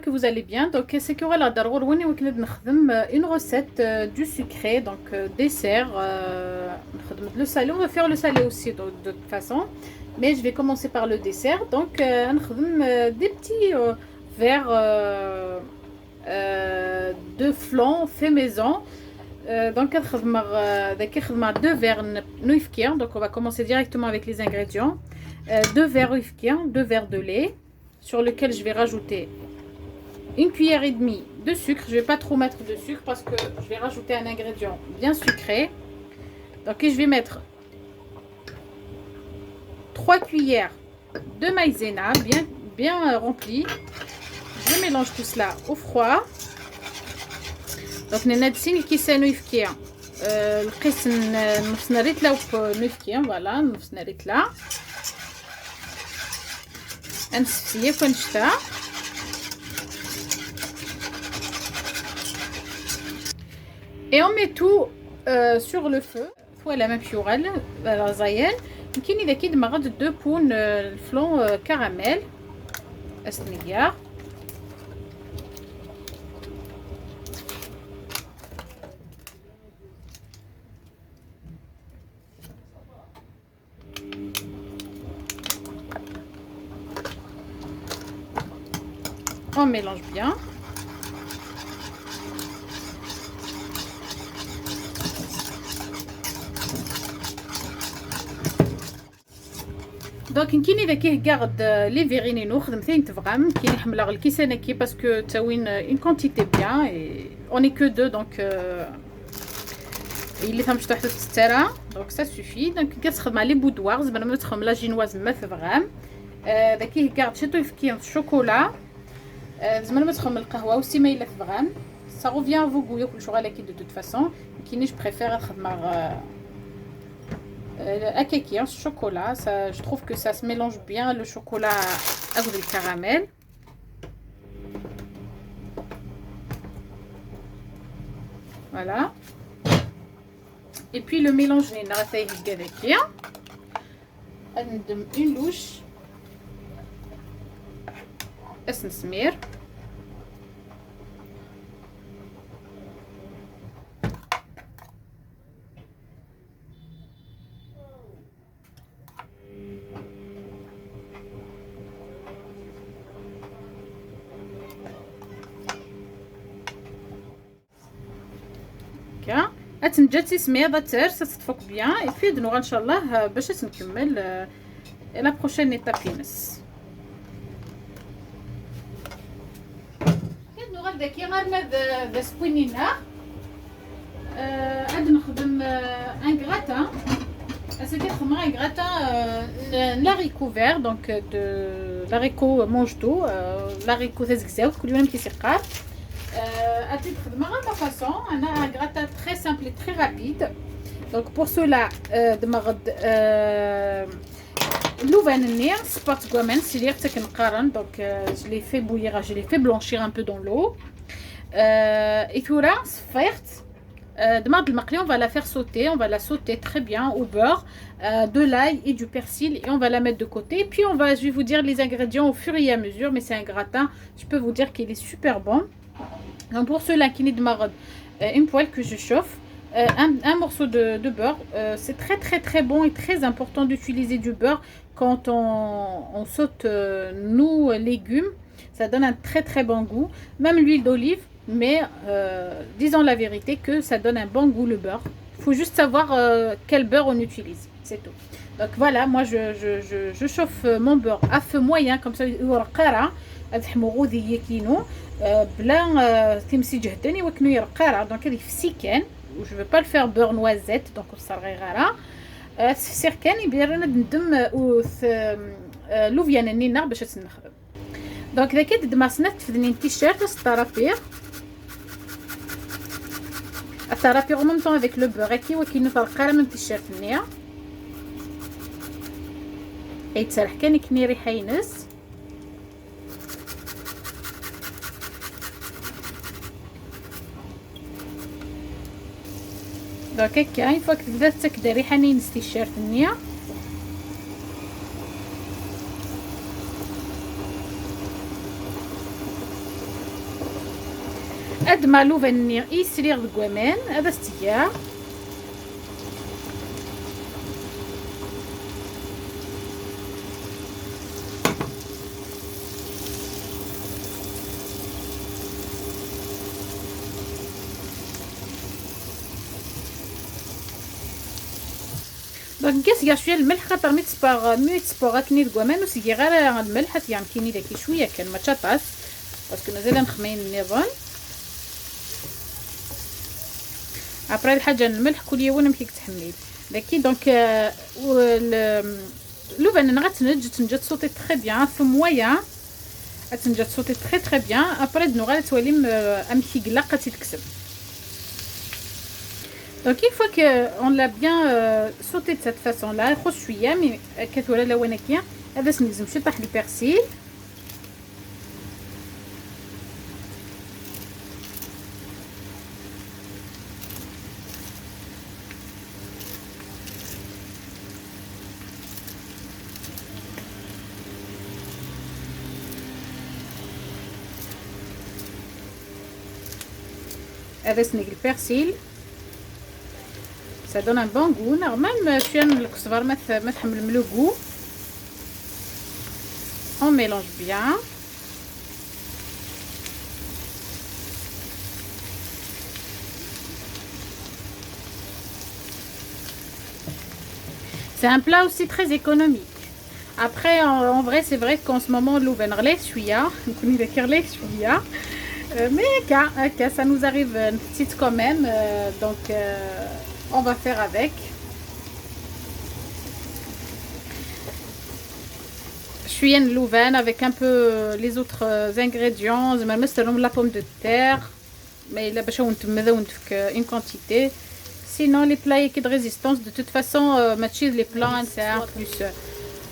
que vous allez bien. Donc c'est que voilà d'abord une recette du sucré, donc dessert. Le salé, on va faire le salé aussi de toute façon, mais je vais commencer par le dessert. Donc des petits verres de flan fait maison. Donc deux verres nouifkiens. Donc on va commencer directement avec les ingrédients. Deux verres nouifkiens, deux verres de lait sur lequel je vais rajouter une cuillère et demie de sucre. Je vais pas trop mettre de sucre parce que je vais rajouter un ingrédient bien sucré. Donc je vais mettre 3 cuillères de maïzena bien remplie. Je mélange tout cela au froid. Donc ننادسين الكيسان يفكيا القسم نص نريتلا ونفكيا فوالا نص نريتلا نسفسيه كنشتا et on met tout sur le feu. Voilà même fiorel la زايل يمكن اذا كي دمغت دو بون الفلون كراميل اسنيا. On mélange bien. دونك يمكن اذا كيقعد لي فيغيني نخدم ثين تفغام كي نحمل غير الكيسانه كي باسكو تاوين اون كونتيتي بيان اي اوني كو دو دونك اللي فهمت تحت الستاره دونك سا سوفي. دونك كتخدم على لي بودوار زعما ما تخدم لا جينواز ما تفغام اذا كيقعد شتو يفكي الشوكولا زعما ما تخدم القهوه وسي ما الا تفغام ça revient à vous goûter كل شغل اكيد de toute façon. كاينش بريفير نخدم à kaki, hein, chocolat, ça, je trouve que ça se mélange bien le chocolat avec le caramel. Voilà. Et puis le mélanger, une louche, esnsmir. تنجاتي سميضه تاع تتفك بيان اي في دنوغ ان شاء الله باش نكمل لا بروشين ايطاب كينس دنوغ داكي غير ذا سبوينينا عاد نخدم ان غراتان اسا كنخدم ان غراتان لاريكو فير دونك دو لاريكو مونجتو لاريكو تزكزاو كل يوم كيسيقار à titre de ma façon, on a un gratin très simple et très rapide. Donc pour cela, de ma l'ouvanir, sport gomen, c'est-à-dire que donc je l'ai fait bouillir, je l'ai fait blanchir un peu dans l'eau. Et tout là, de ma on va la faire sauter, on va la sauter très bien au beurre, de l'ail et du persil et on va la mettre de côté. Et puis je vais vous dire les ingrédients au fur et à mesure, mais c'est un gratin, je peux vous dire qu'il est super bon. Donc pour cela qui n'est de marade, une poêle que je chauffe, un morceau de beurre. C'est très bon et très important d'utiliser du beurre quand on saute nos légumes. Ça donne un très bon goût. Même l'huile d'olive, mais disons la vérité que ça donne un bon goût le beurre. Il faut juste savoir quel beurre on utilise, c'est tout. Donc voilà, moi je chauffe mon beurre à feu moyen comme ça. بلا تمسي جهداني وكنو يرقارا دونك هذه في سيكان وجو با الفير بور نوازيت دونك صار غيغارا في سيكان يبيرنا ندم لوفيان النينا باش تنخدم. دونك اذا كنت دماسنات تفدني تيشيرت الطرافير الطرافير ميم طون افيك لو بور كي وكينو فرقارا من تيشيرت النيا يتسرح كان كني ريحه ينس. دونك هكا une fois que تبدا تاكد ريحه نينس تيشيرت النيا بعد ما لوفن يسريغ دكوامان هذا استيا دونك كاس شويه الملح خاطر مي تسبوغاتني دكوامان وسيكي غير الملح يعني كايني داكي شويه كان ما تشطاس باسكو مازال نخمين النظام ابري الحاجه الملح كل يوم كيك تحميل داكي دونك لوفن غتنجد صوتي تري بيان في مويا تنجد صوتي تري بيان ابري دنو غير تولي امشي قلاقه تتكسب. Donc une fois que on l'a bien sauté de cette façon là, خوش شويه مي كتولى لونه كيا هذا سنلزم شي طاح البرسيل هذا سنيك البرسيل ça donne un bon goût. Normalement شويه من الكزبر ما تحمل له goût. On mélange bien. C'est un plat aussi très économique. Après en vrai c'est vrai qu'en ce moment l'eau vient غلي شويه نكوني داك غلي شويه mais ça nous arrive une petite quand même donc on va faire avec. شويه louvain avec un peu les autres ingrédients زعما مثلا la pomme de terre mais là باش نتمذاو ندفك une quantité sinon les plats qui de résistance de toute façon ماشي les plats c'est un plus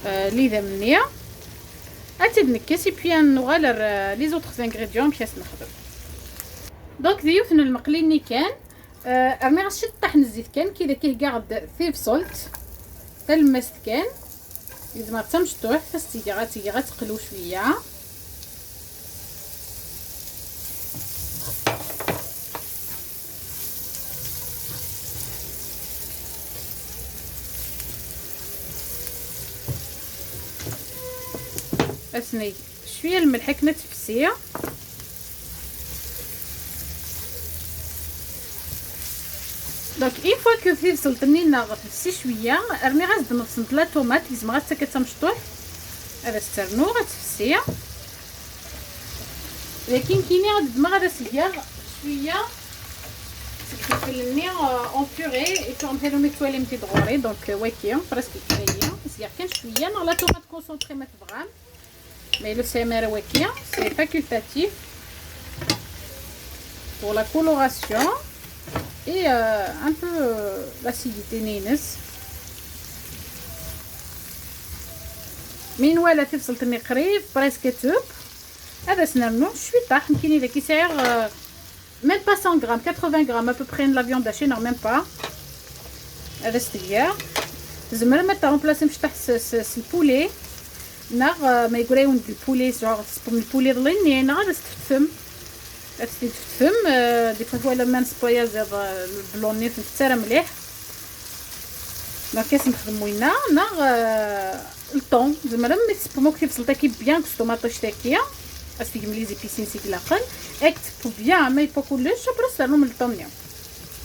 اللي يهمني اتدنكس puis نغالر les autres ingrédients باش نخدم. دونك ضيوفنا المقليني كان راني غنشد طحن الزيت كان كي داكيه قاعد ثيف سولت تلمست كان لازم تمشطوح فاستيغا غتقلو شويه اسني شويه الملح كنا تفسيه دونك اون فوا كو فيه وصلتني نغطسي شويه راني غازد نفصل لا طوماط لازم غاتا كتمشطوح هذا سترنو غتفسيه لكن كيني غاد ما غادا سيا شويه تفلني اون بوري اي كون هادو ميتوالي متي دغوري دونك واكي بريسك كفايه سيا كان شويه نغ لا طوماط كونسونطري ما تبغام مي لو سيمير واكي سي فاكولتاتيف pour la coloration et un peu l'acidité نينس من ولا تفصلتني قريب بريسك توب هذا سنرنو شوي طاح كاين اللي كيسعر même pas 100 grammes 80 grammes à peu près de la viande hachée non même pas هذا ستيا زعما ما ترمبلاسي مش تحت البولي نغ ما يقولون البولي جوغ تسبم البولي ضلني انا غادي تفهم تفهم دي فوا لما نسبويا زاد البلوني في الترا مليح ما كاس نخدمو لنا نغ الطون زعما لما تسبمو كيف سلطاكي بيان كطوماطو شتاكيه استيك ملي زيبيسين سيك لاقل اكتبو بيان ما يبقى كلش بروس لهم الطونيا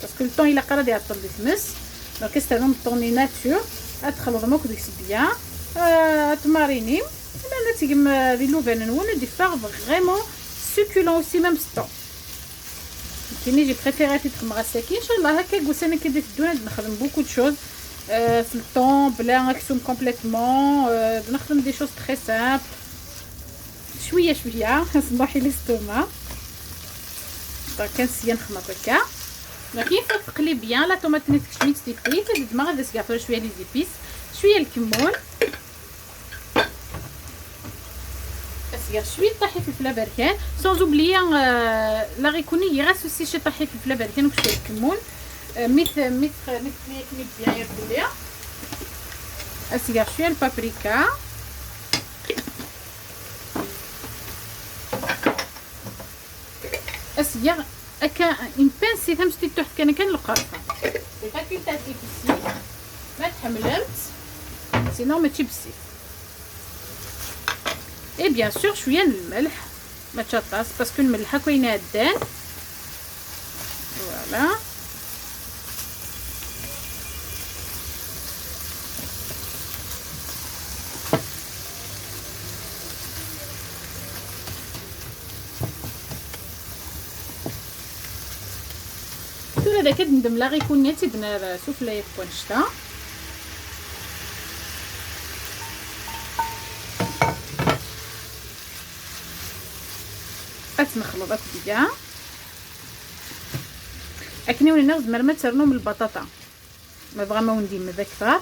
باسكو الطون الا قرا ديال الطون ديتمس دونك كيستعملوا الطوني ناتور ادخلوا دمك ديك بيان تماريني انا تيجم لي لوفان نون دي فار فريمون succulent aussi même temps كيني جي بريفيري تخمغ ساكي ان شاء الله هكا قوسنا كي تدونا نخدم بوكو دو شوز في الطون بلا نكسوم كومبليتمون نخدم دي شوز تري سامبل شويه صباحي لي ستوما دونك كنسيا نخمط هكا دونك يفك تقلي بيان لا طوماط نيت كشميت تيفري تزيد ما غادي تسقى شويه لي زيبيس شويه الكمون شويه طاحي فلفل بركان سون اوبليي لا غيكوني غير سوسي شي طاحي فلفل بركان وشويه الكمون مثل بيان يركوليا اسيغ شويه البابريكا اسيغ هكا اون بانسي فهمتي تحت كان القرفه سي فاكولتاتيف ici ما تحملمت سينو ماشي بزاف. اي بيان سور شويه الملح ما تشطاس باسكو الملحه كاينه الدان فوالا. هذا كندم لا غيكون نيتي دنا سوفلايه كونشتا اتنخلط بيا اكني ولينا زعما ترنو من البطاطا ما فريمون ندير كثار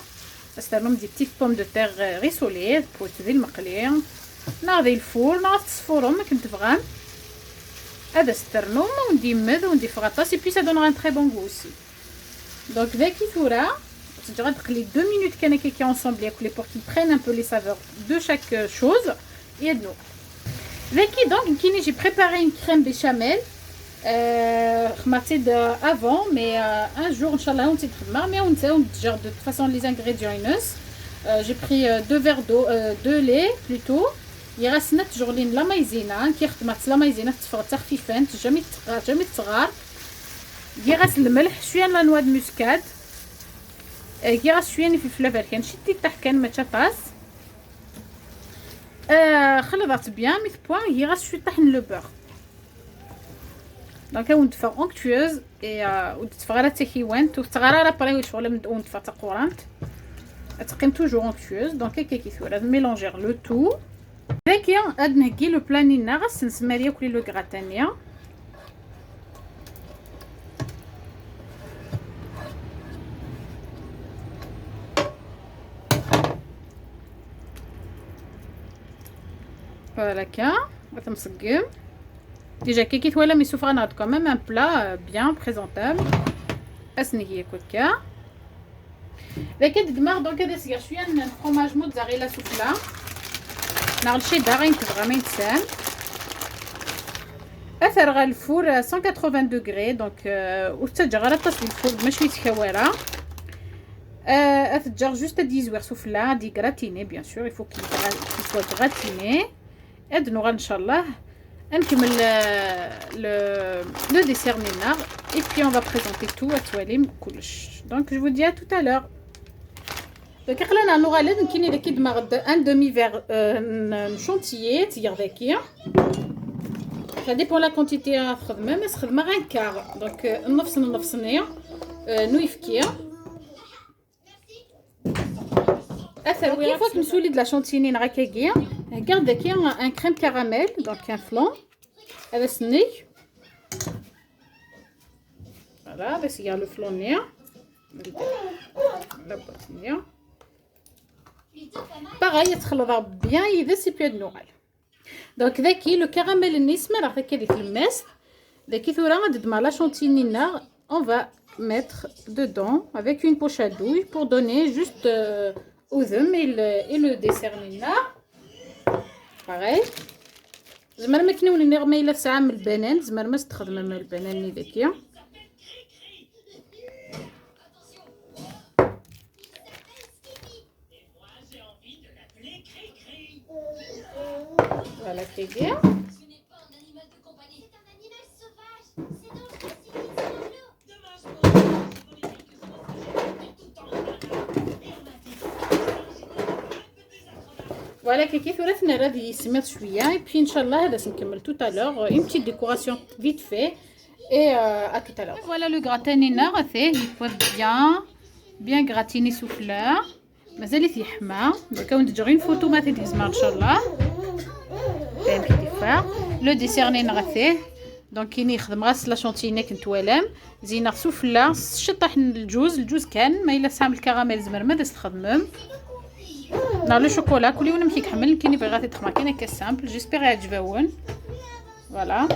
استرنم دي بتيت بوم دو تيغ ريسولي بوتفي المقلي ناضي الفور ناض تصفورهم ما كنت فغام هذا استرنم ونديمذ وندير في غطاس اي بي سا دونغ ان تري بون غو اوسي. دونك ذاكي ثورا تجي تقلي 2 مينوت كان كيكي اونصومبل ياكلي بور كي برين ان بو لي سافور دو شاك شوز يدنو ذاكي. دونك كي نجي بريباري اون كريم بيشاميل خمرتي افون مي ان جور ان شاء الله ونتي تخدمها مي ونتا جور دو فاصون لي انغريديون ينس. جي بري 2 فير دو 2 لي بلوتو يغسنا تجغلين لا مايزينا كي خدمت لا مايزينا تفرغ تخفيفان جامي تصغار يغس الملح شويه لا نوا د موسكاد يغس شويه في فلافل كان شدي تحت كان ما تشطاس خلطت بيان ميث بوين يغس شويه طحن لو بور دونك وندفع اونكتوز اي ودتفغرا تكيوان تغرا لا بري شغل وندفع تقورانت تقيم توجور اونكتوز دونك كي ثورا ميلونجير لو تو هاكيا غاد نهكي لو بلانينا غاس نسمى ليا كلي لو غراتانيا. فوالا كا غتمسقم ديجا كي تولا مي سوف غنعط كوميم ان بلا بيان بريزونطابل اسني هي كوكا لكن دماغ دونك هذا سير شويه فرomاج موتزاريلا سوفلا ناغ الشيدر ينتفغ سام اثر غا الفور 180 دوغري دونك وتجا غير تصوي الفور ماشي يتكوارا اثجر جوست 18 سوفلا دي غراتيني بيان سور يفو كي سوا غراتيني ادنو غا ان شاء الله نكمل لو ديسير نينا اي بي اون فا بريزونتي تو اتواليم كلش. دونك جو دي ا تو تالور دونك خلينا نغالد كاين داكي دماغ ان دومي فير نشونتيي تيغ داكي ça dépend la quantité خدمه ما خدمه غير كار دونك نفصني نويفكي اثر وي فوا كنسولي د لا شونتيني نغاكاكيا غارد داكي ان كريم كراميل دونك ان فلون هذا سني فوالا هذا سي لو فلونيا لا بوتينيا باغي تخلطها بيان يدس بيد نوغال. دونك ذاكي لو كراميل النسمه راه ذاكي ديك الماس ذاكي ثورا غندمع لا شونتينينا on va mettre dedans avec une poche à douille pour donner juste aux œufs et le dessert nina pareil زعما ما كنولي نرمي لا ساعه من البنان زعما ما استخدم من البنان ني ذاكيه فوالا كي فوالا كي ثلاثنا راه يسمر شويه اي بي ان شاء الله هذا نكمل تو تالور اون بتيت ديكوراسيون فيت في اي ا تو تالور. فوالا لو غراتانينا راه فيه يفوا بيان غراتيني سوفلا مازال يحمى دونك ندير اون فوتو ما تيزمر ان شاء الله فاهم كيفاه لو ديسيرنين راه فيه دونك كاين يخدم غاس لا شونتيني كنت والام زينه سوفلا شطح الجوز كان ما الا سام الكراميل زمر ما تستخدمهم نا لو شوكولا كلي وانا مكي كحمل كاين بغات يتخمر كاين هكا سامبل جيسبيغ يعجبون فوالا